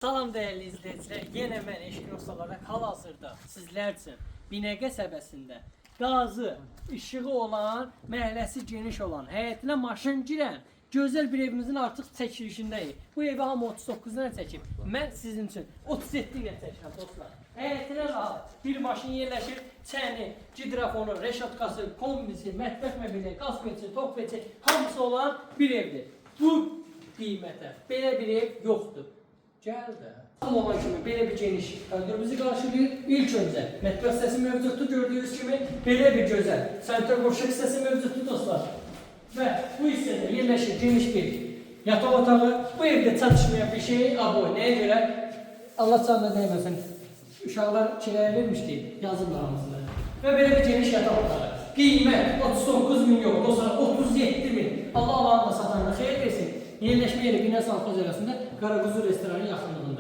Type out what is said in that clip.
Salam değerli izleyiciler, yine mən Eşkin Ustalar'da hal-hazırda sizlər üçün Binəqə səbəsində qazı, işığı olan, məhəlləsi geniş olan, həyətinə maşın girən gözəl bir evimizin artıq çəkilişindəyik. Bu evi hamı 39'dan çəkib. Mən sizin üçün 37 ilə çəkirəm dostlar. Həyətinə rahat bir maşın yerləşir, çəni, gidrafonu, reşatkası, kombisi, mətbəx məbili, qaz peçi, tok peçi hamısı olan bir evdir. Bu qiymətə belə bir ev yoxdur. Gəl də. Tam olan kimi belə bir geniş bizi qarşılayır. İlk öncə mətbəx hissəsi mövcuddur. Gördüyünüz kimi belə bir gözəl sanitar qoşuq hissəsi mövcuddur dostlar. Və bu hissədə yerləşir geniş bir yataq otağı. Bu evdə çatışmayan bir şey aboy. Nəyə görə? Allah canına dəyməsin. Uşaqlar kiraya vermişdi yazın hamısını. Və belə bir geniş yataq otağı. Qiymət 39 min yox dostlar, 37 min. Allah Allah'ın da satanına xeyir versin. Yerləşmə yeri Binəqə Salxoz arasında Qaraquzu restoranın yaxınlığında.